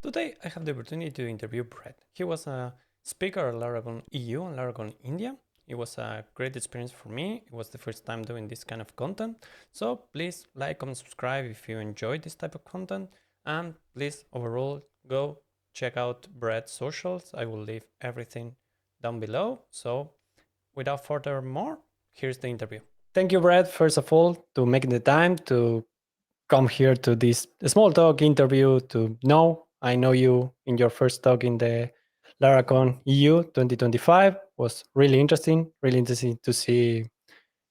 Today, I have the opportunity to interview Brett. He was a speaker at Laravel EU and Laravel India. It was a great experience for me. It was the first time doing this kind of content. So please like and subscribe if you enjoy this type of content. And please, overall, go check out Burt Socials. I will leave everything down below. So without further more, here's the interview. Thank you, Brett, first of all, to making the time to come here to this small talk interview to know. I know you in your first talk in the Laracon EU 2025 was really interesting to see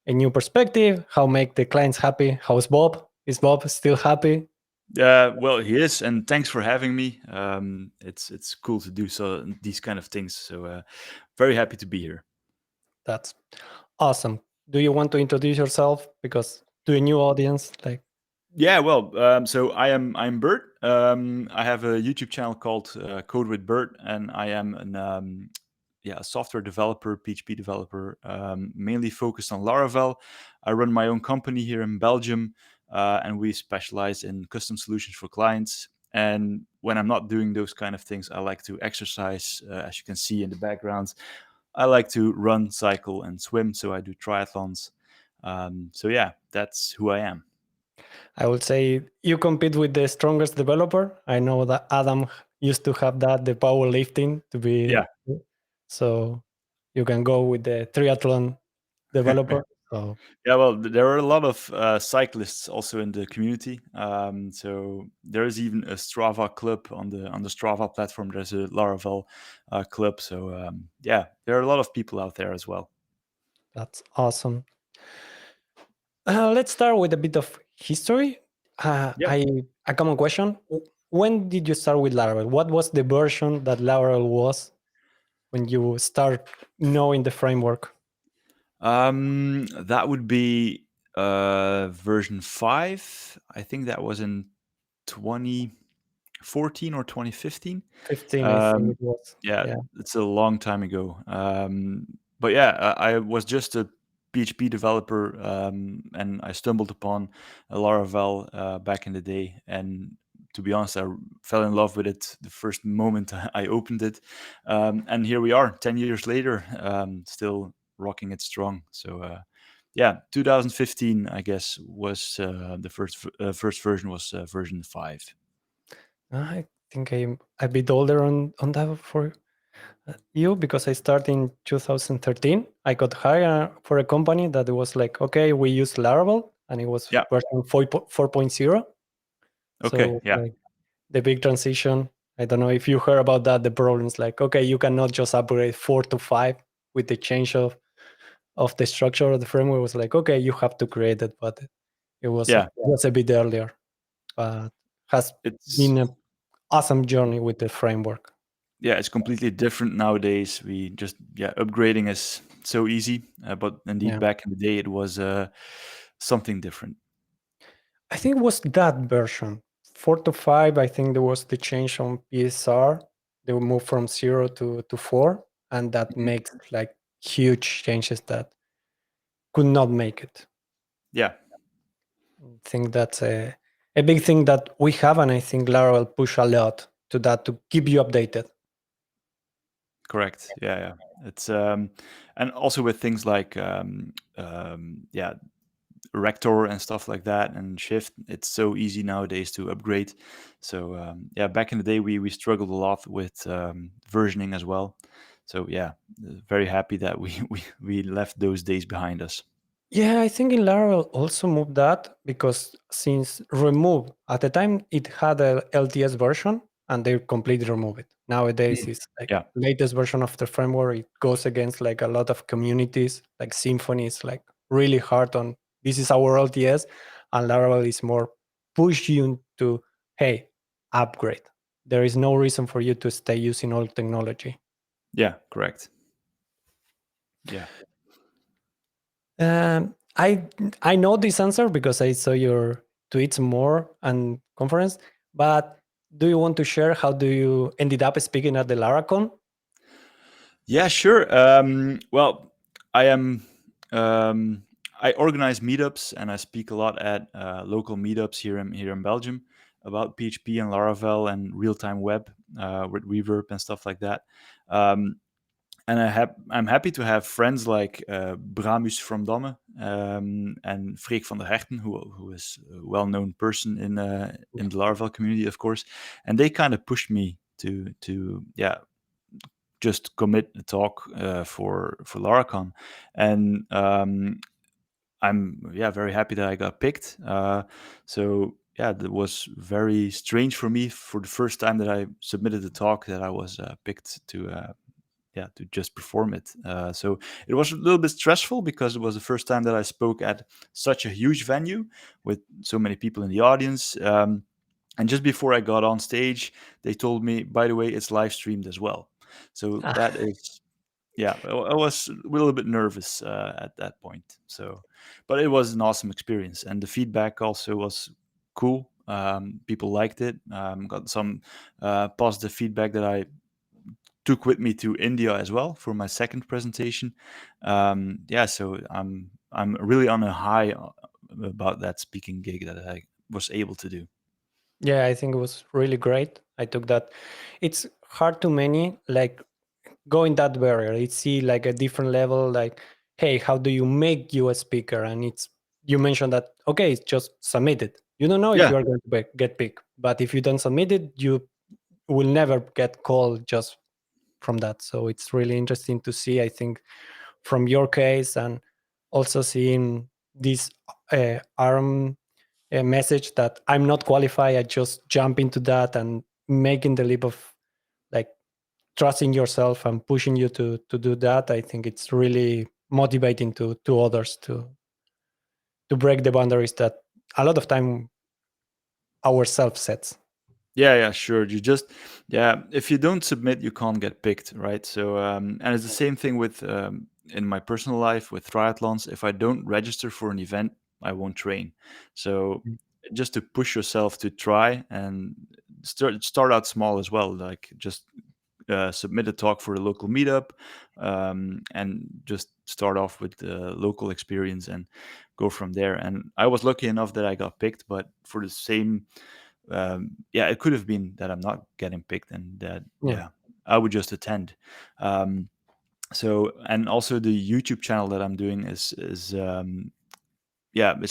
a new perspective, how make the clients happy. How's Bob? Is Bob still happy? Well, he is, and thanks for having me. It's cool to do these kind of things. So very happy to be here. That's awesome. Do you want to introduce yourself because to a new audience like Yeah, well, so I'm Burt. I have a YouTube channel called Code with Burt, and I am a software developer, PHP developer, mainly focused on Laravel. I run my own company here in Belgium, and we specialize in custom solutions for clients. And when I'm not doing those kind of things, I like to exercise. As you can see in the background, I like to run, cycle, and swim. So I do triathlons. So yeah, that's who I am. I would say you compete with the strongest developer. I know that Adam used to have that, the powerlifting to be, Yeah. so you can go with the triathlon developer. So Yeah, well, there are a lot of cyclists also in the community. So there is even a Strava club on the Strava platform. There's a Laravel club. So yeah, there are a lot of people out there as well. that's awesome. Let's start with a bit of history. Yeah. A common question: when did you start with Laravel? What was the version that Laravel was when you start knowing the framework? That would be version 5. I think that was in 2014 or 2015. 15, I think Um, it was. yeah, Yeah. it's a long time ago. But yeah, I was just a PHP developer, and I stumbled upon a Laravel back in the day. And to be honest, I fell in love with it the first moment I opened it. And here we are, 10 years later, still rocking it strong. So yeah, 2015, I guess, was the first version was version 5. I think I'm a bit older on that for you because I started in 2013. I got hired for a company that was like, okay, we use Laravel, and it was Yeah. version 4.0. So it Okay. was Yeah. like the big transition. I don't know if you heard about that. The problems like, okay, you cannot just upgrade 4 to 5 with the change of the structure of the framework. It was like, okay, you have to create it, but it Yeah. was a bit earlier. But has It's been an awesome journey with the framework. yeah, it's completely different nowadays. We just upgrading is so easy, but indeed Yeah. back in the day it was something different. I think it was that version. 4 to 5, I think there was the change on PSR. They will move from 0 to 4, and that Mhm. makes like huge changes that could not make it. Yeah, I think that's a big thing that we have, and I think Laravel push a lot to that to keep you updated. correct. Yeah, yeah. It's and also with things like yeah, rector and stuff like that and shift, it's so easy nowadays to upgrade. So yeah, back in the day we struggled a lot with versioning as well. So yeah, very happy that we left those days behind us. Yeah, I think in Laravel also moved that because since remove at the time it had a LTS version and they completely remove it. Nowadays Mm. it's like Yeah. latest version of the framework. It goes against like a lot of communities. Like Symfony is like really hard on this is our LTS, and Laravel is more push you to hey upgrade. There is no reason for you to stay using old technology. Yeah, correct. Yeah. I know this answer because I saw your tweets more and conference. But do you want to share how do you ended up speaking at the Laracon? Yeah, sure. Well, I am. I organize meetups and I speak a lot at local meetups here in Belgium. about PHP and Laravel and real-time web with Reverb and stuff like that. Um, and I'm happy to have friends like Bramus from Damme and Freek van der Herten, who is a well-known person in the Laravel community, of course, and they kind of pushed me to just commit a talk for Laracon, and I'm very happy that I got picked. So yeah, that was very strange for me for the first time that I submitted the talk that I was picked to just perform it. So it was a little bit stressful because it was the first time that I spoke at such a huge venue with so many people in the audience. And just before I got on stage, they told me, by the way, it's live streamed as well. So that is, yeah, I was a little bit nervous at that point. So, but it was an awesome experience, and the feedback also was cool. People liked it. Got some positive feedback that I took with me to India as well for my second presentation. So I'm really on a high about that speaking gig that I was able to do. Yeah, I think it was really great. I took that. It's hard to many like going that barrier. It's see like a different level. Like, hey, how do you make you a speaker? And it's you mentioned that okay, it's just submit it. You don't know if Yeah, you are going to get picked, but if you don't submit it, you will never get called just from that. So it's really interesting to see. I think from your case and also seeing this arm a message that I'm not qualified. I just jump into that and making the leap of like trusting yourself and pushing you to do that. I think it's really motivating to others to break the boundaries that a lot of time ourselves sets. yeah, sure. If you don't submit, you can't get picked, right? So, and it's the same thing with in my personal life with triathlons. If I don't register for an event, I won't train. So, just to push yourself to try and start out small as well, like just submit a talk for a local meetup, and just start off with the local experience and go from there. And I was lucky enough that I got picked, but for the same, it could have been that I'm not getting picked and that, Yeah. I would just attend. Um, so, and also the YouTube channel that I'm doing is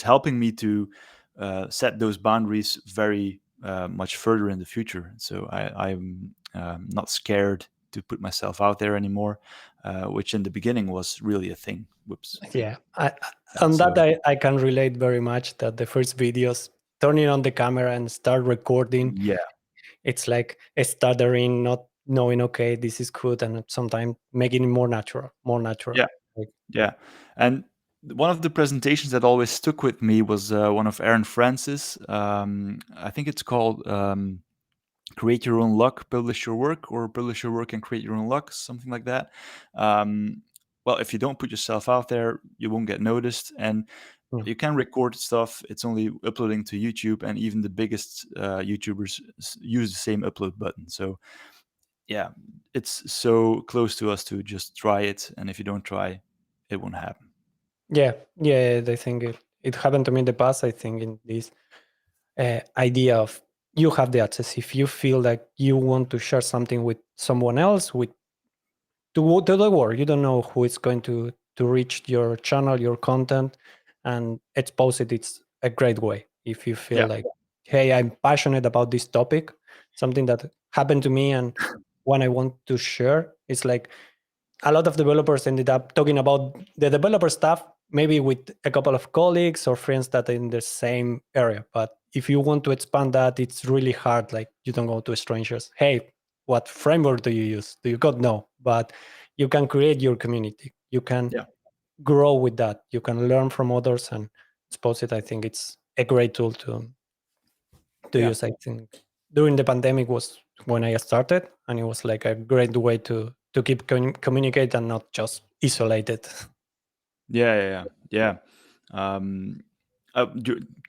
helping me to set those boundaries very much further in the future. So I'm not scared to put myself out there anymore, which in the beginning was really a thing. Whoops. Yeah. Yeah, On that, so I can relate very much that the first videos, turning on the camera and start recording, yeah, it's like stuttering, not knowing, okay, this is good. And sometimes making it more natural, more natural. yeah, Like, yeah. And one of the presentations that always stuck with me was one of Aaron Francis. I think it's called Create Your Own Luck, Publish Your Work, or Publish Your Work and Create Your Own Luck, something like that. Well, if you don't put yourself out there, you won't get noticed. And yeah. you can record stuff. It's only uploading to YouTube, and even the biggest YouTubers use the same upload button. So yeah, it's so close to us to just try it. And if you don't try, it won't happen. Yeah, yeah, I think it happened to me in the past. I think in this idea of you have the access. If you feel like you want to share something with someone else, with to the world, you don't know who is going to reach your channel, your content, and expose it. It's a great way. If you feel Yeah, like, hey, I'm passionate about this topic, something that happened to me, and when I want to share, it's like a lot of developers ended up talking about the developer stuff maybe with a couple of colleagues or friends that are in the same area, but if you want to expand that, it's really hard. Like you don't go to strangers, hey, what framework do you use, do you got no, but you can create your community, you can yeah, grow with that, you can learn from others and expose it. I think it's a great tool to yeah. use. I think during the pandemic was when I started, and it was like a great way to keep communicate and not just isolated. Yeah. To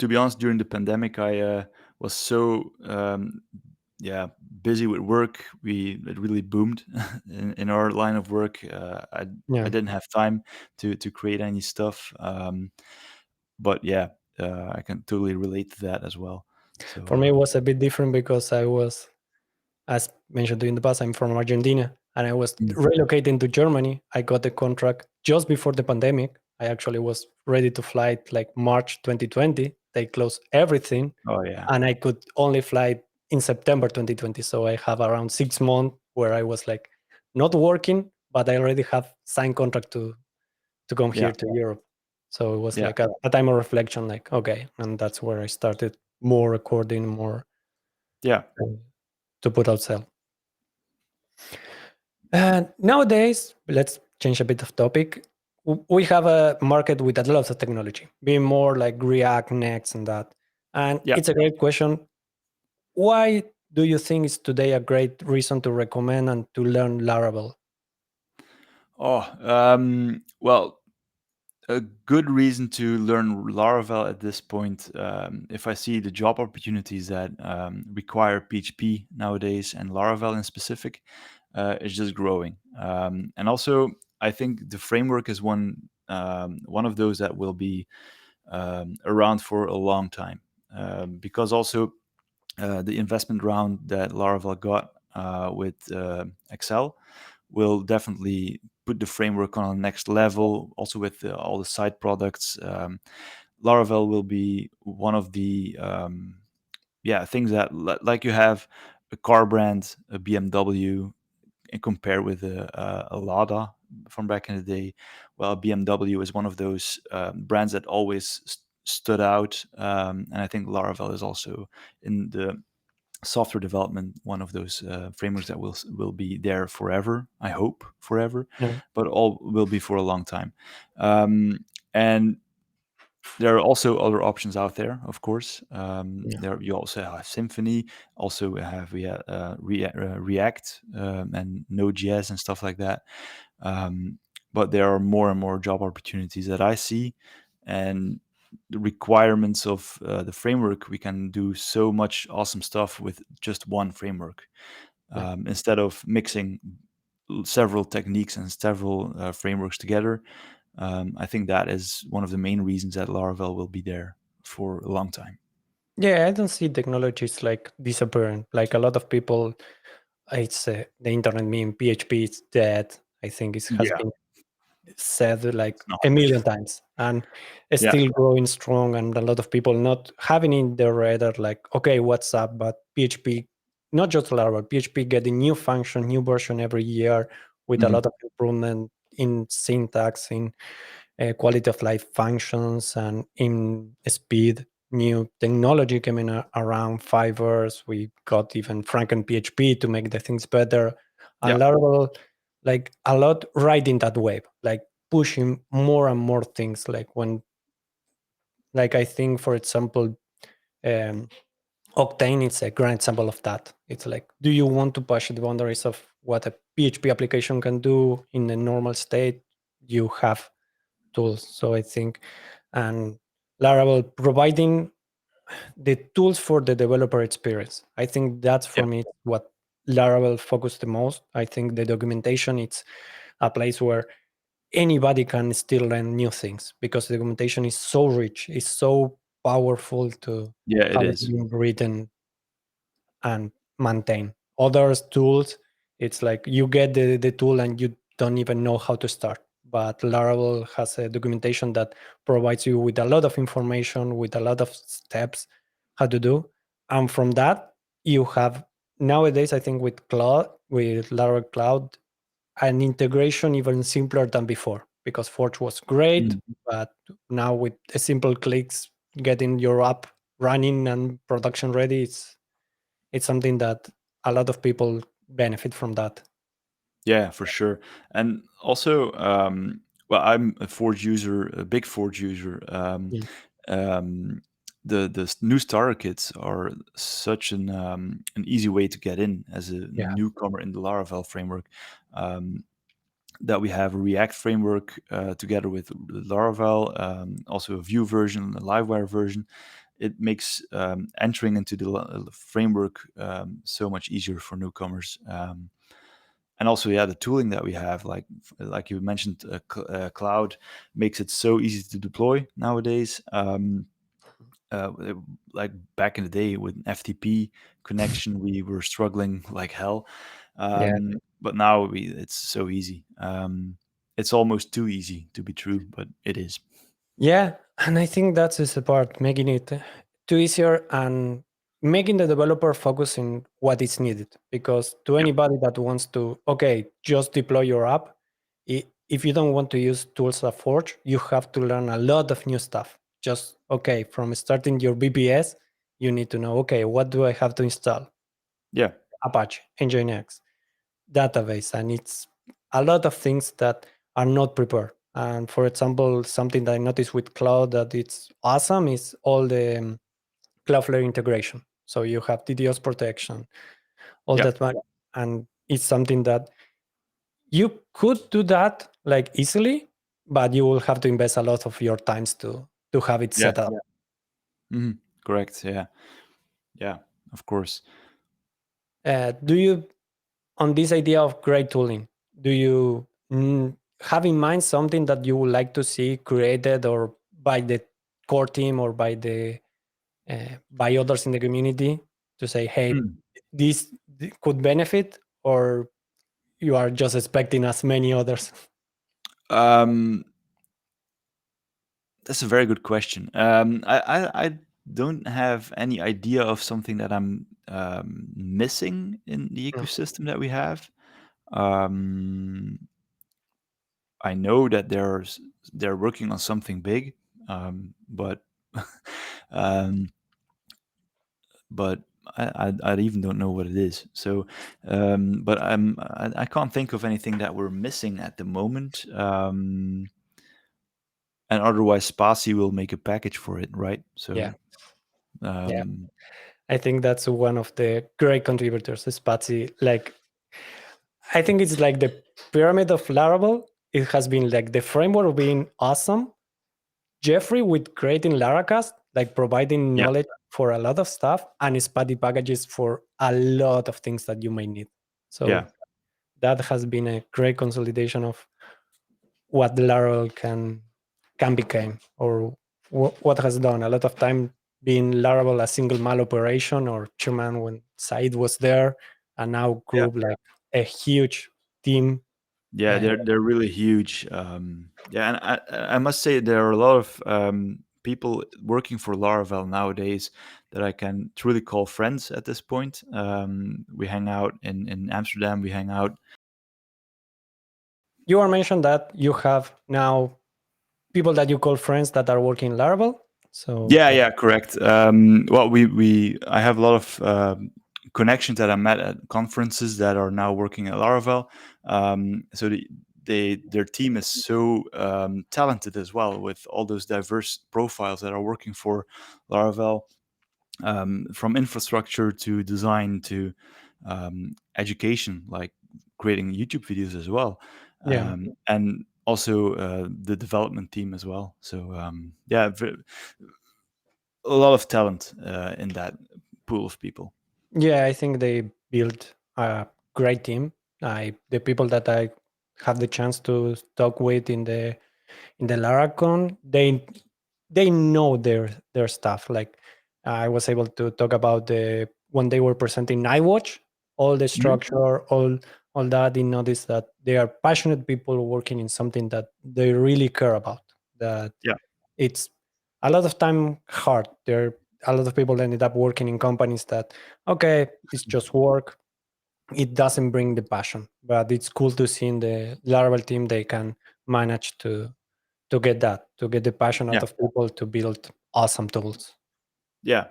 be honest, during the pandemic, I was so busy with work. It really boomed in our line of work. I Yeah, didn't have time to create any stuff. But yeah, I can totally relate to that as well. So For me, it was a bit different because I was, as mentioned in the past, I'm from Argentina and I was mm, relocating to Germany. I got the contract just before the pandemic. I actually was ready to fly like March 2020. They closed everything oh yeah, and I could only fly in September 2020. So I have around 6 months where I was like not working, but I already have signed contract to come yeah, here to Europe. So it was yeah, like a time of reflection, like, okay. And that's where I started more recording, more yeah. to put out sell. And nowadays, let's change a bit of topic. We have a market with a lot of technology, being more like React, Next, and that. And Yeah. it's a great question. Why do you think is today a great reason to recommend and to learn Laravel? Oh, well, a good reason to learn Laravel at this point, if I see the job opportunities that require PHP nowadays and Laravel in specific, is just growing. And also, I think the framework is one of those that will be around for a long time, because also the investment round that Laravel got with Excel will definitely put the framework on the next level. Also with all the side products, Laravel will be one of the things that like you have a car brand, a BMW, and compare with a Lada from back in the day. Well, BMW is one of those brands that always stood out, and I think Laravel is also in the software development one of those frameworks that will be there forever. I hope forever, Yeah, but all will be for a long time. And there are also other options out there, of course. yeah, There you also have Symfony, also have React and Node.js and stuff like that. But there are more and more job opportunities that I see, and the requirements of the framework. We can do so much awesome stuff with just one framework, yeah. instead of mixing several techniques and several frameworks together. I think that is one of the main reasons that Laravel will be there for a long time. Yeah, I don't see technologies like disappearing. Like a lot of people, it's the internet meme, PHP is dead. I think it has Yeah, been said like it's not. a million times and it's Yeah, still growing strong. And a lot of people not having in their radar, like, okay, what's up? But PHP, not just Laravel, PHP getting new function, new version every year with a mhm, lot of improvement in syntax, in quality of life functions and in speed. New technology coming around fibers. We got even Franken PHP to make the things better. yeah, And Laravel, like a lot riding that wave, like pushing more and more things. Like when, like I think, for example, um, Octane is a great example of that. It's like, do you want to push the boundaries of what a PHP application can do in a normal state? You have tools. So I think, and Laravel providing the tools for the developer experience. I think that's yeah, for me what Laravel focused the most. I think the documentation, it's a place where anybody can still learn new things because the documentation is so rich, it's so powerful to yeah. It have it is. being written and maintain. Others tools, it's like you get the tool and you don't even know how to start. But Laravel has a documentation that provides you with a lot of information, with a lot of steps how to do. And from that, you have nowadays, I think with Laravel Cloud, an integration even simpler than before because Forge was great, Mhm. but now with a simple clicks, getting your app running and production ready, it's something that a lot of people benefit from that. Yeah, for sure. And also, well, I'm a Forge user, a big Forge user. Yeah, Um, the new starter kits are such an easy way to get in as a yeah, newcomer in the Laravel framework. Um, that we have a React framework together with Laravel, also a Vue version, a Livewire version. It makes entering into the framework so much easier for newcomers. And also, yeah, the tooling that we have, like you mentioned, cloud makes it so easy to deploy nowadays. like back in the day with FTP connection, we were struggling like hell. Yeah. But now it's so easy. It's almost too easy to be true, but it is. Yeah, and I think that's the part, making it too easier and making the developer focus in what is needed. Because to Yeah, anybody that wants to, okay, just deploy your app, if you don't want to use tools of Forge, you have to learn a lot of new stuff. Just, okay, from starting your BPS, you need to know, okay, what do I have to install? yeah, Apache, Nginx, database, and it's a lot of things that are not prepared. And for example, something that I noticed with cloud that it's awesome is all the Cloudflare integration. So you have DDoS protection, all yeah, that, and it's something that you could do that like easily, but you will have to invest a lot of your times to have it yeah. set up. Hmm. Correct. Yeah, yeah. Of course. Do you, on this idea of great tooling, do you have in mind something that you would like to see created or by the core team or by the by others in the community to say, hey, Mm. this could benefit, or you are just expecting as many others? Um, that's a very good question. I don't have any idea of something that I'm missing in the Mm. ecosystem that we have. Um, I know that they're working on something big, but um, but I even don't know what it is. So, but I can't think of anything that we're missing at the moment. And otherwise, Spasi will make a package for it, right? Yeah, So, yeah. um, I think that's one of the great contributors, Spatsy. Like, I think it's like the pyramid of Laravel. It has been like the framework being awesome, Jeffrey with creating Laracast, like providing yeah, knowledge for a lot of stuff, and Spatty packages for a lot of things that you may need. yeah, So that has been a great consolidation of what Laravel can become, or what has done. A lot of time being Laravel a single mal operation or Sherman when Said was there, and now yeah. grew like a huge team. Yeah, Uh, they're really huge. Yeah, and I must say there are a lot of people working for Laravel nowadays that I can truly call friends at this point. We hang out in Amsterdam. We hang out. you are mentioned that you have now people that you call friends that are working in Laravel. So Yeah, yeah, correct. Well, we I have a lot of connections that I met at conferences that are now working at Laravel. So their team is so talented as well, with all those diverse profiles that are working for Laravel, from infrastructure to design to education, like creating YouTube videos as well, yeah, and also the development team as well. So yeah, a lot of talent in that pool of people. yeah, I think they built a great team. The people that I have the chance to talk with in the Laracon, they know their stuff. Like I was able to talk about the when they were presenting Nightwatch, all the Mhm. structure, all that. I noticed that they are passionate people working in something that they really care about. That Yeah, it's a lot of time hard. There a lot of people ended up working in companies that okay, it's just work. It doesn't bring the passion, but it's cool to see in the Laravel team they can manage to get that, to get the passion out yeah, of people to build awesome tools. yeah,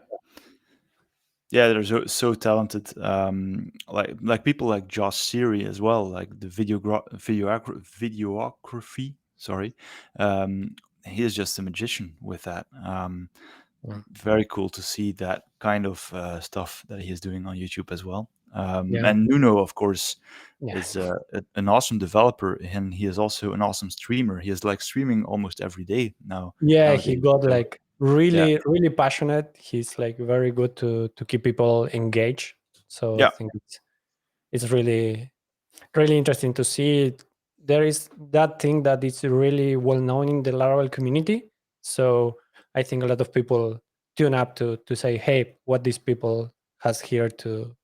yeah. They're so talented. Like people like Josh Siri as well, like the videography. Sorry, um, he is just a magician with that. Mm. Very cool to see that kind of stuff that he is doing on YouTube as well. Yeah, And Nuno, of course, yeah, is an awesome developer, and he is also an awesome streamer. He is like streaming almost every day yeah. He nowadays. got So like yeah, really passionate. He's like very good to keep people engaged. So I yeah, think it's really interesting to see. There is that thing that is really well known in the Laravel community. So I think a lot of people tune up to say, hey, what these people has here to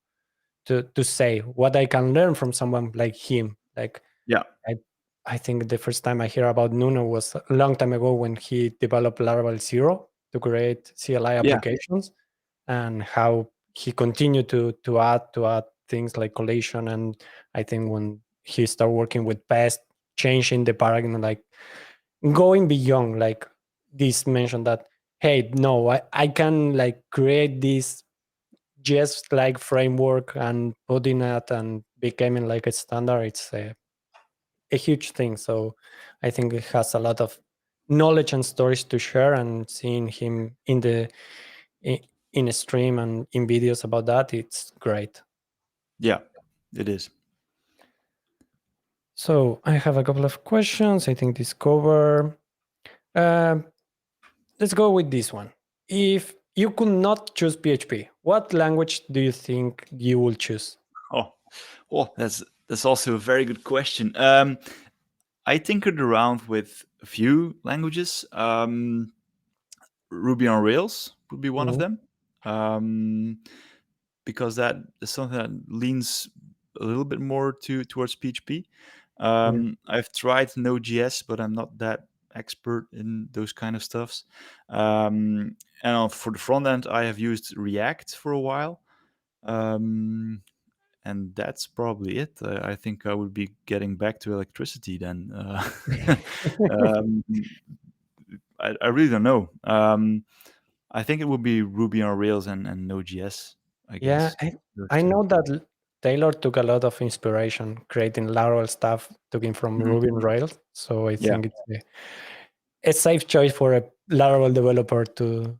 say, what I can learn from someone like him. Like Yeah. I I think the first time I hear about Nuno was a long time ago when he developed Laravel Zero to create CLI Yeah. applications, and how he continued to add things like collation. And I think when he started working with pest, changing the paradigm, like going beyond like this mention that, hey, no, I can like create this just like framework and putting it and becoming like a standard. It's a huge thing. So I think it has a lot of knowledge and stories to share, and seeing him i- in a stream and in videos about that, it's great. Yeah. It is. So I have a couple of questions. I think this cover. Um, let's go with this one. If you could not choose PHP, what language do you think you will choose? Oh, that's also a very good question. I tinkered around with a few languages. Ruby on Rails would be one of Mhm. them, um, because that is something that leans a little bit more towards PHP. Yeah. I've tried Node.js, but I'm not that expert in those kind of stuffs. For the front end, I have used React for a while. Um, and that's probably it. I think I would be getting back to electricity then. Um, I really don't know. I think it would be Ruby on Rails and Node.js, I Yeah, guess. I, Those I two. know that Taylor took a lot of inspiration creating Laravel stuff, taking from Mhm. Ruby on Rails. So I Yeah, think it's a safe choice for a Laravel developer to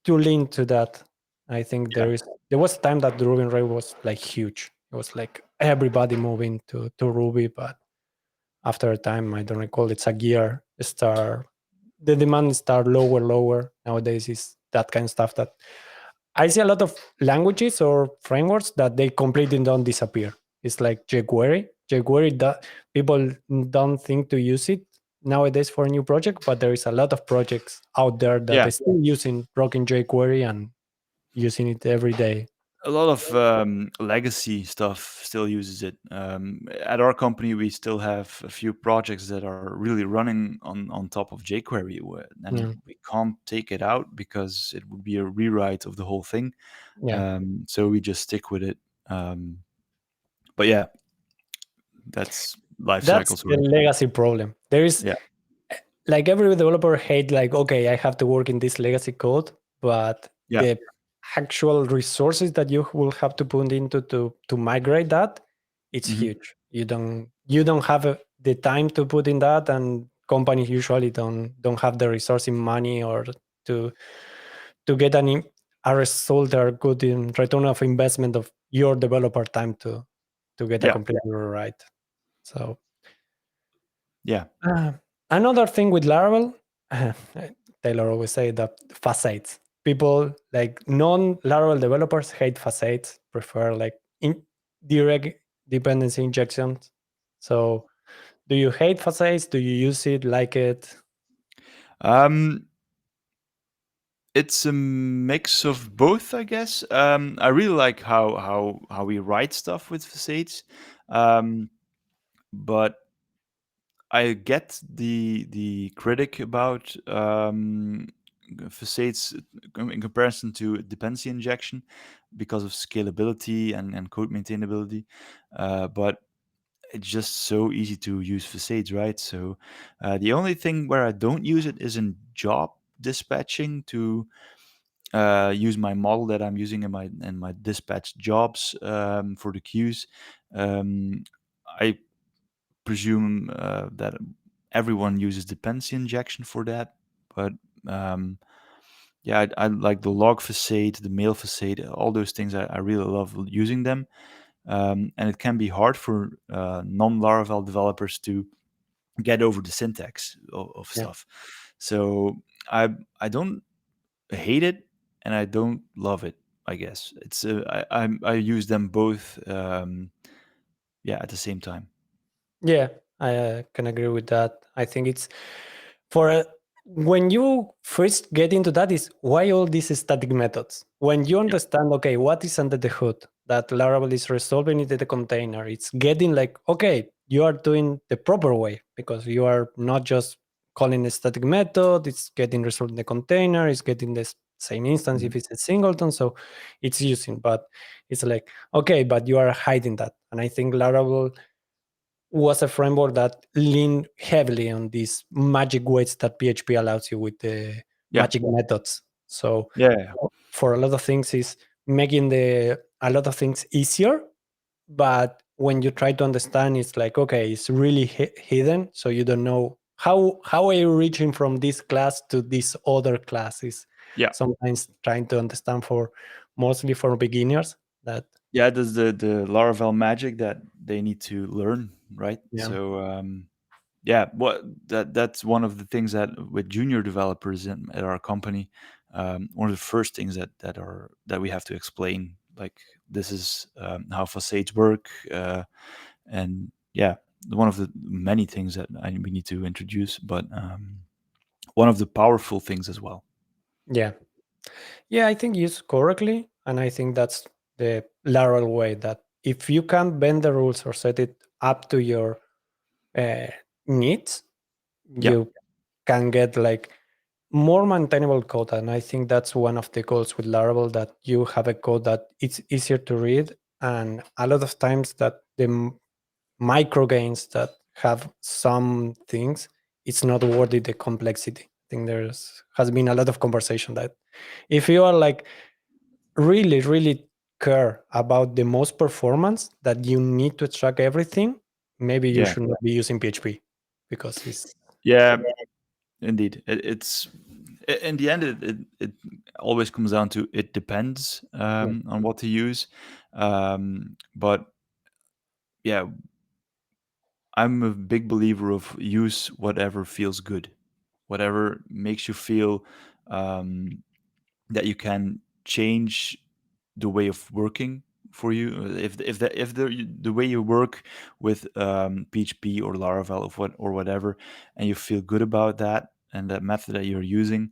lean to that. I think yeah, there was a time that the Ruby on Rails was like huge. It was like everybody moving to Ruby, but after a time, I don't recall, it's a year start, the demand start lower. Nowadays is that kind of stuff that I see a lot of languages or frameworks that they completely don't disappear. It's like jQuery. jQuery that people don't think to use it nowadays for a new project, but there is a lot of projects out there that yeah. are still using broken jQuery and using it every day. A lot of legacy stuff still uses it. At our company, we still have a few projects that are really running on top of jQuery, and Yeah, we can't take it out because it would be a rewrite of the whole thing. yeah. So we just stick with it. Um, but yeah, that's life That's cycles, the right? legacy problem. There is Yeah, like every developer hate like, okay, I have to work in this legacy code, but yeah, the actual resources that you will have to put into to migrate that, it's hmm, huge. You don't have the time to put in that, and companies usually don't have the resource in money or to to get a result or good in return of investment of your developer time to get a yeah, complete right. So yeah. uh, another thing with Laravel, Taylor always say that facades. People like non-Laravel developers hate facades, prefer like direct dependency injections. So, do you hate facades? Do you use it? Like it? Um, it's a mix of both, I guess. I really like how we write stuff with facades, um, but I get the critic about facades in comparison to dependency injection because of scalability and code maintainability. But it's just so easy to use facades, right? So the only thing where I don't use it is in job dispatching to use my model that I'm using in my dispatch jobs for the queues. I presume that everyone uses dependency injection for that, but um, yeah, I like the log facade, the mail facade, all those things. I really love using them, and it can be hard for non-Laravel developers to get over the syntax of Yeah. stuff. So I I don't hate it and I don't love it. I guess it's I use them both. Yeah, at the same time. Yeah, I can agree with that. I think it's for when you first get into that is why all these static methods. When you Yeah. understand, okay, what is under the hood that Laravel is resolving into the container, it's getting like, okay, you are doing the proper way because you are not just calling a static method, it's getting resolved in the container, it's getting the same instance Mhm. if it's a singleton, so it's using, but it's like, okay, but you are hiding that. And I think Laravel was a framework that leaned heavily on these magic ways that PHP allows you with the Yeah. magic methods. So Yeah. Yeah. for a lot of things is making the a lot of things easier, but when you try to understand, it's like, okay, it's really hidden, so you don't know how are you reaching from this class to this other class. Is Yeah. sometimes trying to understand for mostly for beginners that Yeah, there's the Laravel magic that they need to learn, right? yeah So yeah, what that's one of the things that with junior developers at our company, one of the first things that we have to explain, like this is how facades work, and yeah, one of the many things that we need to introduce, but one of the powerful things as well. yeah. Yeah, I think used correctly, and I think that's the Laravel way. That if you can bend the rules or set it up to your uh, needs, Yeah, you can get like more maintainable code. And I think that's one of the goals with Laravel, that you have a code that it's easier to read, and a lot of times that the micro gains that have some things, it's not worthy the complexity. I think there's has been a lot of conversation that if you are like really care about the most performance that you need to track everything, maybe you yeah, should not be using PHP because it's yeah. Indeed, it's in the end it always comes down to it depends yeah, on what to use, but yeah, I'm a big believer of use whatever feels good, whatever makes you feel um, that you can change the way of working for you. If the way you work with PHP or Laravel or whatever, and you feel good about that and that method that you're using,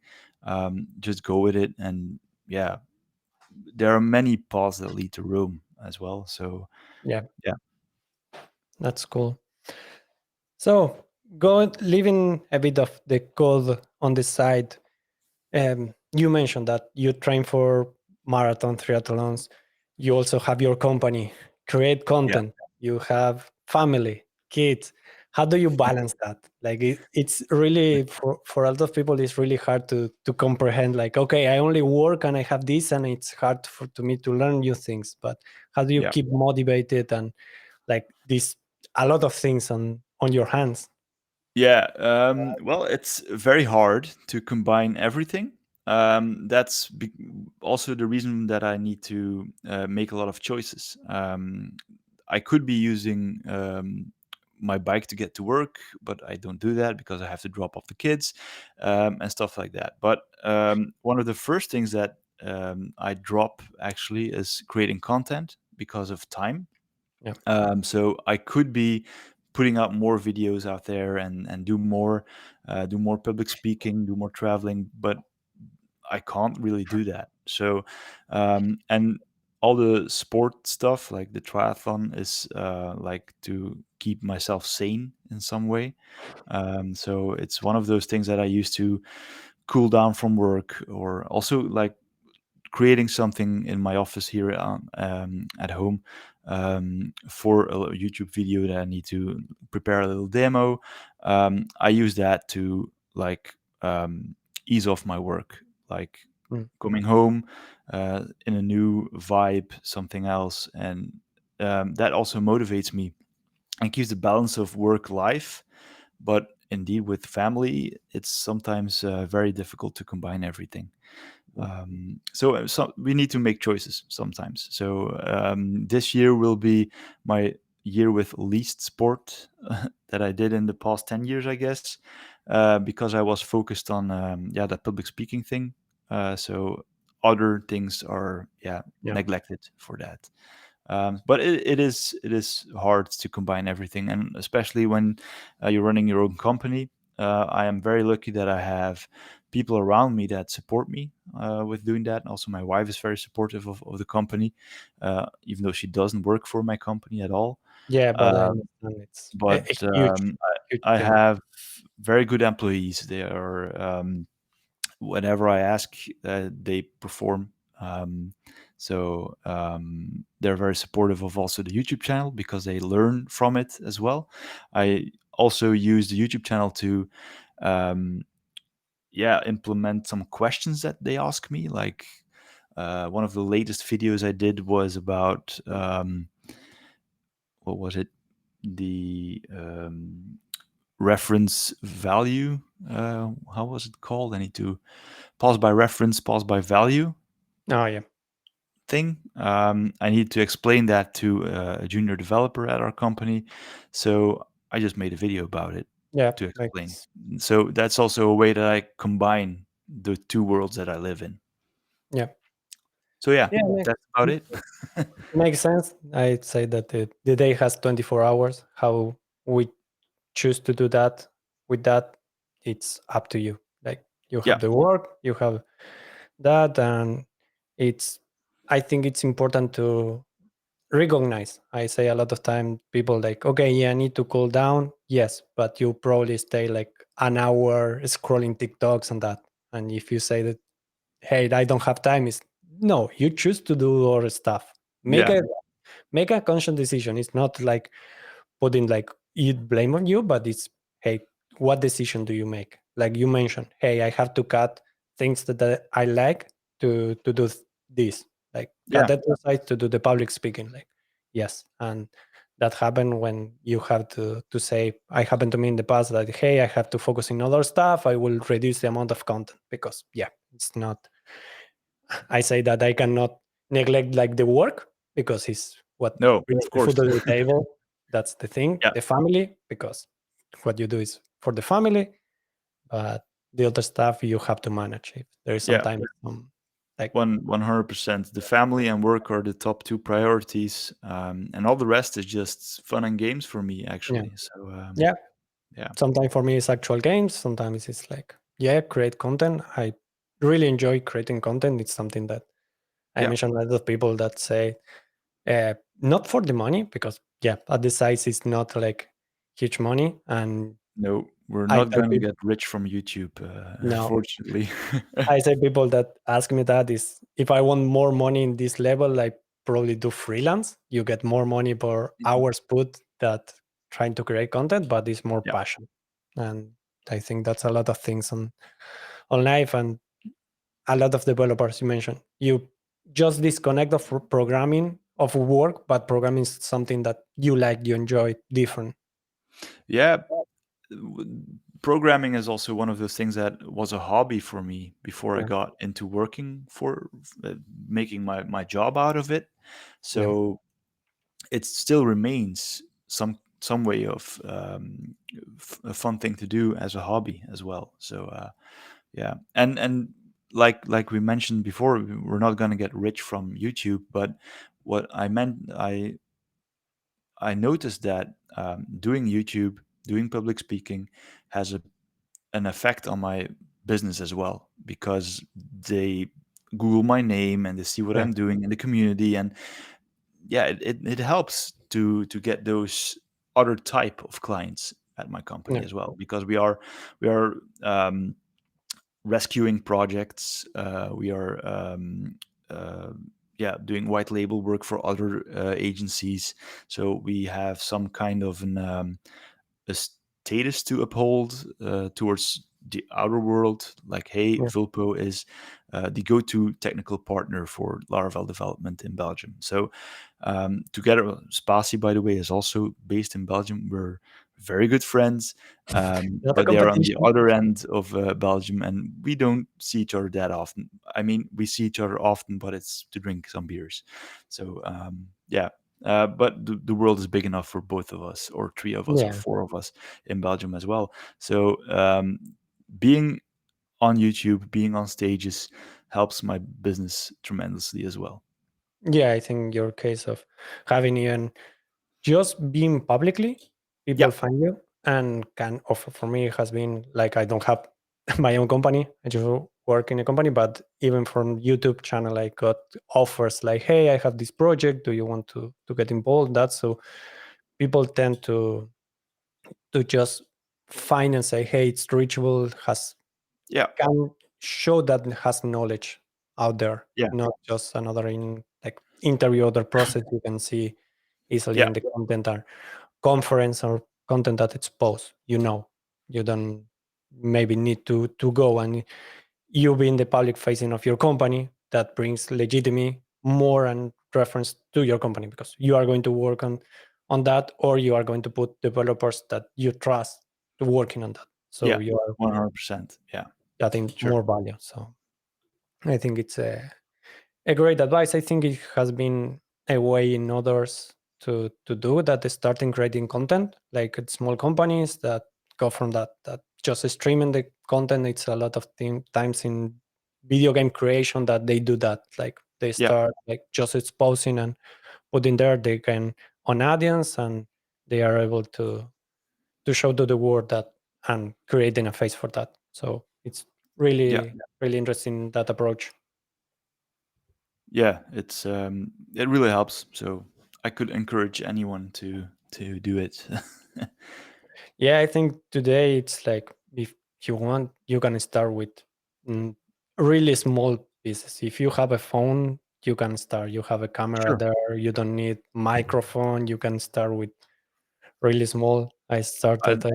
just go with it. And yeah, there are many paths that lead to Rome as well. So yeah, yeah, that's cool. So go leaving a bit of the code on the side. You mentioned that you train for marathon triathlons. You also have your company, create yeah, content. You have family, kids. How do you balance that? Like it's really for a lot of people, it's really hard to comprehend. Like, okay, I only work and I have this, and it's hard to me to learn new things. But how do you yeah. keep motivated and like this a lot of things on your hands? Yeah, well, it's very hard to combine everything. That's also the reason that I need to make a lot of choices. I could be using my bike to get to work, but I don't do that because I have to drop off the kids and stuff like that. But one of the first things that I drop actually is creating content because of time. Yeah, So I could be putting out more videos out there and do more public speaking, do more traveling, but I can't really do that. So and all the sport stuff like the triathlon is like to keep myself sane in some way. So it's one of those things that I use to cool down from work, or also like creating something in my office here at home for a YouTube video that I need to prepare a little demo. I use that to like ease off my work, like mm, coming home in a new vibe, something else, and that also motivates me and keeps the balance of work life. But indeed, with family, it's sometimes very difficult to combine everything. yeah, So we need to make choices sometimes. So this year will be my year with least sport that I did in the past 10 years, I guess, because I was focused on yeah, that public speaking thing. So other things are, yeah, yeah, neglected for that. But it is hard to combine everything, and especially when you're running your own company. I am very lucky that I have people around me that support me with doing that. Also, my wife is very supportive of the company, even though she doesn't work for my company at all. Yeah, but I Uh, understand it's a but huge, huge I thing. have very good employees. They are whatever I ask, they perform. They're very supportive of also the YouTube channel because they learn from it as well. I also use the YouTube channel to, um, yeah, implement some questions that they ask me. Like one of the latest videos I did was about what was it? The reference value. How was it called? I need to pause by reference, pause by value Oh yeah, thing. I need to explain that to a junior developer at our company. So I just made a video about it yeah, to explain. makes So that's also a way that I combine the two worlds that I live in. yeah, So yeah, yeah, that's about it. makes sense. I'd say that the day has 24 hours. How we choose to do that with that, it's up to you. Like you Yeah, have the work, you have that, and it's. I think it's important to recognize. I say a lot of time people like, okay, yeah, I need to cool down. Yes, but you probably stay like an hour scrolling TikToks and that. And if you say that, hey, I don't have time, is no, you choose to do other stuff. Make yeah, a make a conscious decision. It's not like putting like it blame on you, but it's hey, what decision do you make? Like you mentioned, hey, I have to cut things that I like to do this, like cut yeah, exercise to do the public speaking. Like yes, and that happened when you have to say. I happened to me in the past that hey, I have to focus in other stuff. I will reduce the amount of content because yeah, it's not I say that I cannot neglect like the work because it's what no, brings of the food course. to the table. That's the thing. Yeah, The family, because what you do is for the family, but the other stuff you have to manage. If there is yeah, sometimes like 100%. The family and work are the top two priorities, and all the rest is just fun and games for me, yeah, actually. So yeah. yeah, Sometimes for me it's actual games. Sometimes it's like yeah, create content. I really enjoy creating content. It's something that I yeah. mentioned a lot of people that say not for the money because yeah, at the size it's not like huge money, and No, we're I not tell gonna people get rich from YouTube, no. unfortunately. I say people that ask me that is if I want more money in this level, I probably do freelance. You get more money per Mhm. hours put that trying to create content, but it's more Yeah, passion. And I think that's a lot of things on life and a lot of developers you mentioned. You just disconnect of programming of work, but programming is something that you like, you enjoy different. yeah. w- Programming is also one of those things that was a hobby for me before I Yeah. got into working for making my job out of it. Yeah. So it still remains some way of a fun thing to do as a hobby as well. So yeah, and like we mentioned before, we're not going to get rich from YouTube, but what I meant, I noticed that doing YouTube, doing public speaking, has an effect on my business as well because they Google my name and they see what Yeah. I'm doing in the community, and yeah, it helps to get those other type of clients at my company Yeah. as well because we are rescuing projects. We are uh, yeah, doing white label work for other agencies. So we have some kind of a status to uphold towards the outer world. Like, hey, Yeah. Vulpo is the go-to technical partner for Laravel development in Belgium. So together, Spasi, by the way, is also based in Belgium. We're very good friends, Not a but they are on the competition. other end of Belgium, and we don't see each other that often. I mean, we see each other often, but it's to drink some beers. So yeah, but the world is big enough for both of us, or three of us, or Yeah. four of us in Belgium as well. So being on YouTube, being on stages helps my business tremendously as well. Yeah, I think your case of having even just being publicly, Yeah, people find you. and can offer for me has been like I don't have my own company. I just work in a company, but even from YouTube channel, I got offers like, "Hey, I have this project. Do you want to get involved?" That so people tend to just find and say, "Hey, it's reachable." Has Yeah. can show that it has knowledge out there, Yeah. not just another in like interview other process you can see easily Yeah. in the content or conference or content that it's post. You don't maybe need to go and you being the public facing of your company that brings legitimacy more and reference to your company because you are going to work on that or you are going to put developers that you trust to working on that. So Yeah. you are 100%. Yeah. adding Sure. more value. So I think it's a great advice. I think it has been a way in others to do that. They starting creating content, like it's small companies that go from that just streaming the content. It's a lot of times in video game creation that they do that. Like they Yeah. start like just exposing and putting there. They can on audience and they are able to show to the world that and creating a face for that. So it's Yeah. really interesting that approach. Yeah. It really helps. So I could encourage anyone to do it. Yeah, I think today it's like if you want, you can start with mm, really small pieces. If you have a phone, you can start. You have a camera Sure. there. You don't need microphone. You can start with really small. I I started.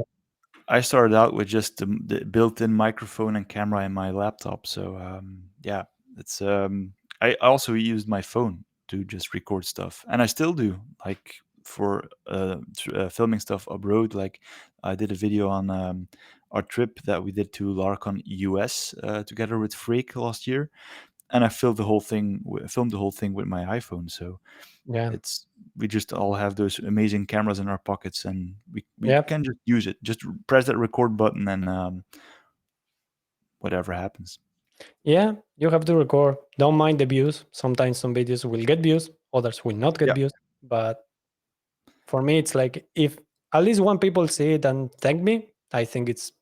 I started out with just the built-in microphone and camera in my laptop. So yeah, it's I also used my phone to just record stuff, and I still do. Like for filming stuff abroad. Like I did a video on our trip that we did to Larcon, US, together with Freak last year, and I filmed the whole thing with my iPhone. So Yeah, it's we just all have those amazing cameras in our pockets, and we yeah, can just use it. Just press that record button, and whatever happens. yeah. You have to record. Don't mind the views. Sometimes some videos will get views, others will not get Yeah, views. But for me, it's like if at least one people see it and thank me, I think it's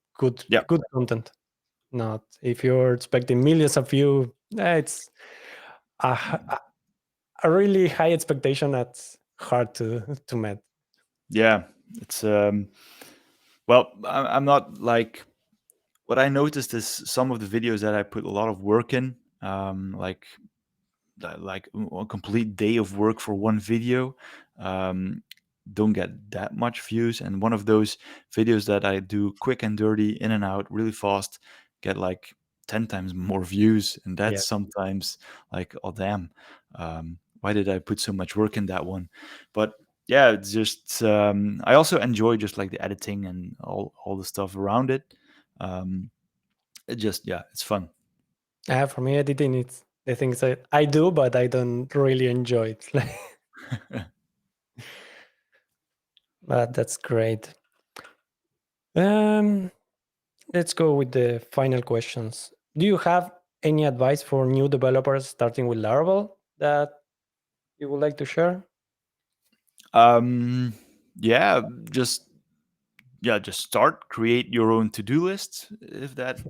yeah, good content. Not if you're expecting millions of you, it's a, a really high expectation that's hard to meet. yeah. It's well, I'm not like what I noticed is some of the videos that I put a lot of work in, like like a complete day of work for one video, um, don't get that much views. And one of those videos that I do quick and dirty, in and out, really fast, get like 10 times more views. And Yeah, that's sometimes like, oh, damn, why did I put so much work in that one? But yeah, it's just, I also enjoy just like the editing and all the stuff around it. Um, it just, yeah, it's fun. for me, editing it's the things that I do, but I don't really enjoy it. But that's great. Um, let's go with the final questions. Do you have any advice for new developers starting with Laravel that you would like to share? um, yeah, just just start, create your own to-do list if that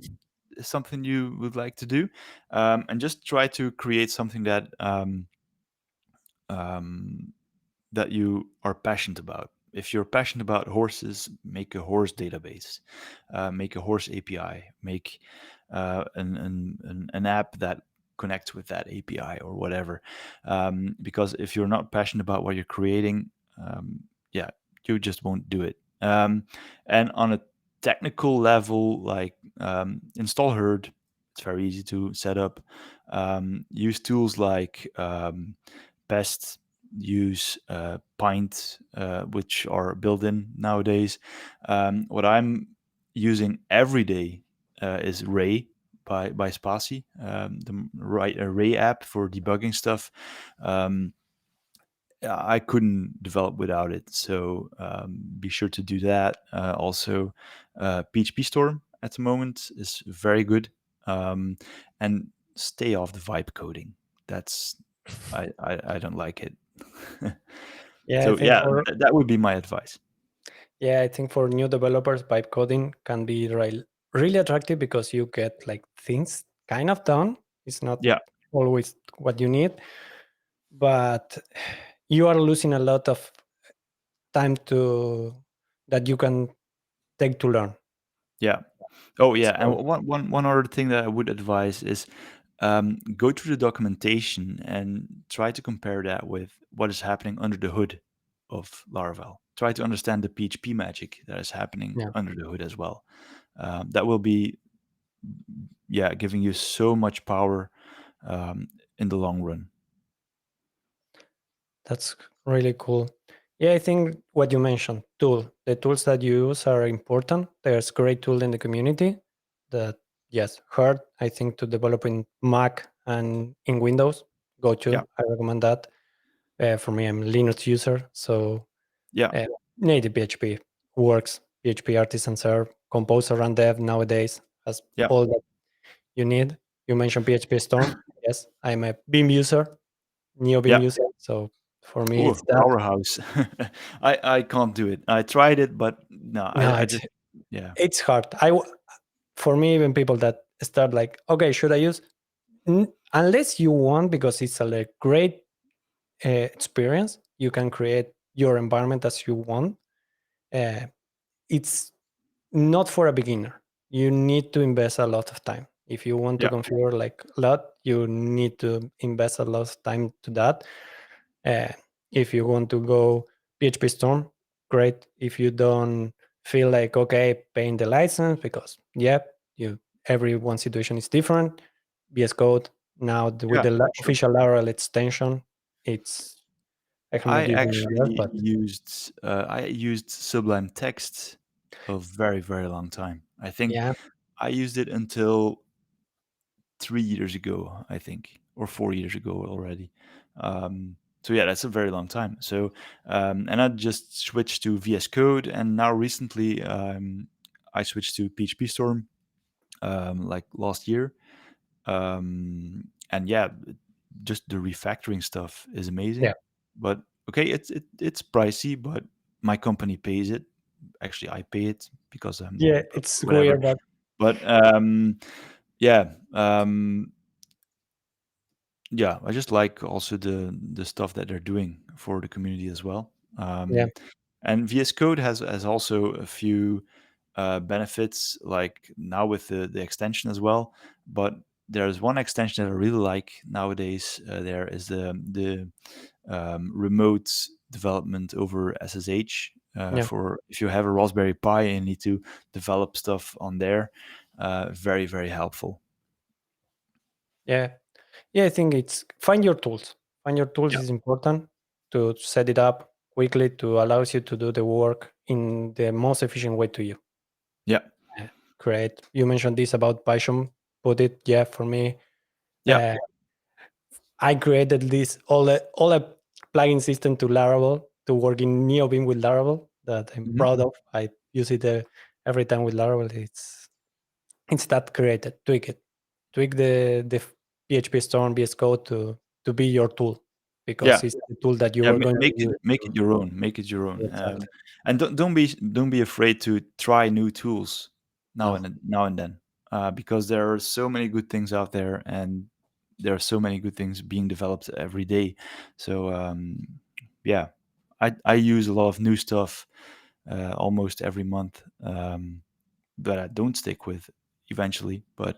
is something you would like to do, and just try to create something um, that you are passionate about. If you're passionate about horses, make a horse database, make a horse API, make an app that connects with that API or whatever. Because if you're not passionate about what you're creating, yeah, you just won't do it. And on a technical level, like install Herd, it's very easy to set up. Use tools like Pest, use Pint, which are built in nowadays. What I'm using every day is Ray by Spatie, the right Ray app for debugging stuff. Um, I couldn't develop without it, so be sure to do that. Also, PHP Storm at the moment is very good, and stay off the vibe coding. That's I don't like it. Yeah, I So think yeah, for that would be my advice. Yeah, I think for new developers, vibe coding can be really attractive because you get like things kind of done. It's not Yeah, always what you need, but you are losing a lot of time to that you can take to learn. yeah. Oh, yeah, and So one other thing that I would advise is, go through the documentation and try to compare that with what is happening under the hood of Laravel. Try to understand the PHP magic that is happening yeah, under the hood as well. That will be, yeah, giving you so much power in the long run. that's really cool. Yeah, I think what you mentioned, the tools that you use are important. There's great tool in the community that, yes, hard, I think, to develop in Mac and in Windows. Go Yeah, to, I recommend that. For me, I'm a Linux user, so yeah, uh, native PHP works. PHP Artisan Serve, Composer and Dev nowadays has yeah, all that you need. You mentioned PHP Storm. Yes, I'm a Beam user, Neo Beam yeah. user. So for me, Oh, it's that. powerhouse. I can't do it. I tried it, but no, No, I just, yeah, it's hard. For me, even people that start like, okay, should I use? Unless you want, because it's a like, great experience, you can create your environment as you want. Uh, it's not for a beginner. You need to invest a lot of time. If you want to yeah, configure like a lot, you need to invest a lot of time to that. Uh, if you want to go PHP Storm, great. If you don't feel like okay paying the license, because yeah, you every situation is different. VS Code now with yeah, the sure. official Laravel extension, it's I have I not used it yet, actually but used Sublime Text a very, very long time. I think yeah, I used it until 3 years ago, I think, or 4 years ago already. So yeah, that's a very long time. So and I just switched to VS Code, and now recently I switched to PHP Storm like last year. And yeah, just the refactoring stuff is yeah, amazing. But okay, it's pricey, but my company pays it. Actually, I pay it because yeah. It's whatever. weird that But yeah, yeah, I just like also the stuff that they're doing for the community as well. yeah, And VS Code has also a few benefits, like now with the extension as well. But there's one extension that I really like nowadays. There is the remote development over SSH yeah, for if you have a Raspberry Pi and need to develop stuff on there. Very, very helpful. yeah. Yeah, I think it's find your tools. Find your tools Yeah, is important to set it up quickly to allows you to do the work in the most efficient way to you. yeah, Uh, Great. You mentioned this about Python. Put it, yeah, for me. yeah. Uh, I created this all a plugin system to Laravel to work in NeoBeam with Laravel that I'm Mhm. proud of. I use it every time with Laravel. It's that created. Tweak the PHP Storm VS Code to be your tool because Yeah. it's the tool that you Yeah, are going to use. make it your own, make it your own, Exactly. and don't be afraid to try new tools No. now and then, because there are so many good things out there, and there are so many good things being developed every day. So yeah, I use a lot of new stuff almost every month, that I don't stick with eventually, but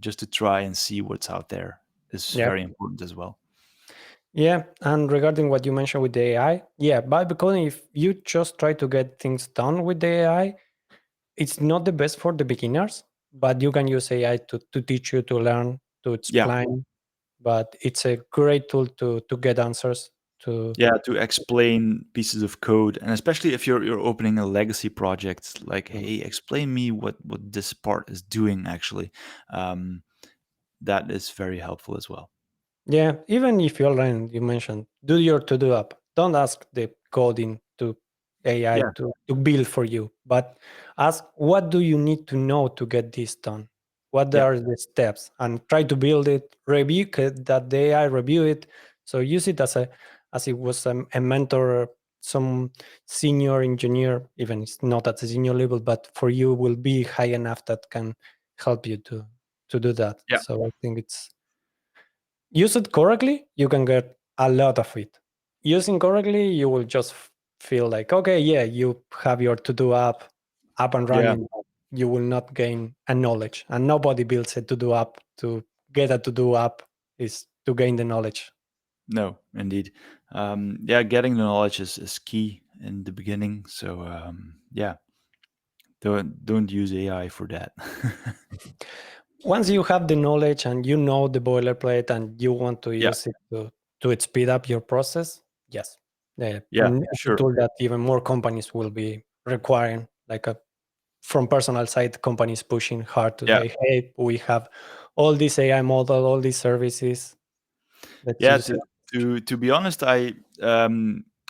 just to try and see what's out there is Yeah. very important as well. Yeah. And regarding what you mentioned with the AI, yeah, but because if you just try to get things done with the AI, it's not the best for the beginners, but you can use AI to teach you to learn, to Yeah. explain. But it's a great tool to get answers to Yeah, to explain pieces of code, and especially if you're opening a legacy project, like, hey, explain me what this part is doing actually. Um, that is very helpful as well. yeah, even if you learn, you mentioned, do your to-do app. Don't ask the coding to AI Yeah, to build for you, but ask what do you need to know to get this done? What yeah, are the steps? And try to build it, that the AI review it. So use it as it was a mentor some senior engineer, even it's not at the senior level, but for you will be high enough that can help you to do that. Yeah. So I think it's use it correctly, you can get a lot of it. Using correctly, you will just feel like, okay, yeah, you have your to-do app up and Yeah. running. You will not gain a knowledge, and nobody builds a to-do app to get a to-do app is to gain the knowledge. No, indeed. Yeah, getting the knowledge is key in the beginning. So yeah, don't use AI for that. Once you have the knowledge and you know the boilerplate and you want to Yeah. use it to speed up your process, yes, Yeah, it's a sure. tool that even more companies will be requiring, like a from personal side, companies pushing hard to Yeah. say, hey, we have all this AI model, all these services. Let's Yeah, use it. to be honest, I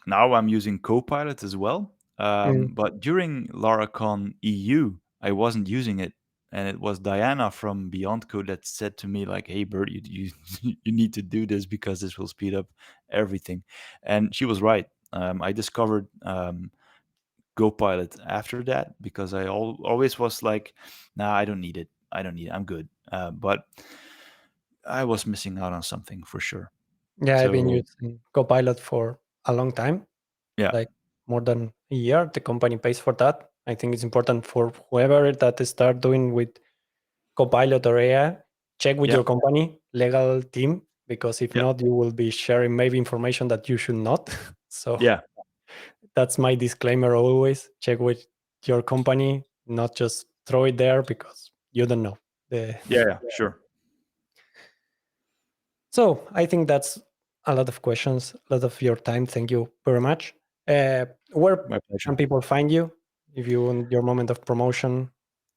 now I'm using Copilot as well. Mm. But during LaraCon EU, I wasn't using it, and it was Diana from Beyond Code that said to me like, "Hey, Bert, you you need to do this because this will speed up everything," and she was right. I discovered Copilot after that because I always was like, "Nah, I don't need it. I don't need it. I'm good." But I was missing out on something for sure. Yeah, I've been So using Copilot for a long time, yeah, like more than a year. The company pays for that. I think it's important for whoever that they start doing with Copilot or AI, check with yeah, your company, legal team, because if yeah, not, you will be sharing maybe information that you should not. So yeah, that's my disclaimer always. Check with your company, not just throw it there because you don't know. yeah. Sure. So I think that's a lot of questions, a lot of your time. Thank you very much. Where My pleasure. can people find you if you want your moment of promotion?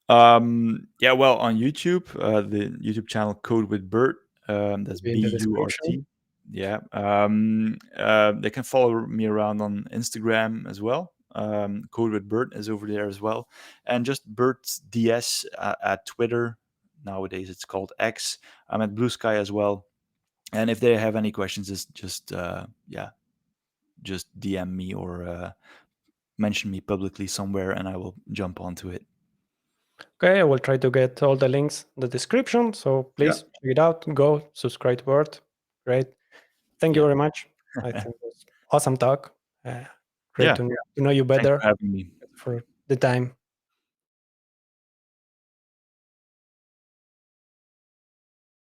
Yeah, well, on YouTube, the YouTube channel Code with Burt, that's Maybe in the description. Burt. Yeah. They can follow me around on Instagram as well. Code with Burt is over there as well. And just Burt DS at Twitter. Nowadays it's called X. I'm at Blue Sky as well. And if they have any questions, just yeah, just DM me or mention me publicly somewhere and I will jump onto it. Okay, I will try to get all the links in the description. So Yeah. please check it out. Go subscribe to Word. Great. Thank you Yeah. very much. I think it was awesome talk. Great Yeah. to know you Thanks better for having me. for the time.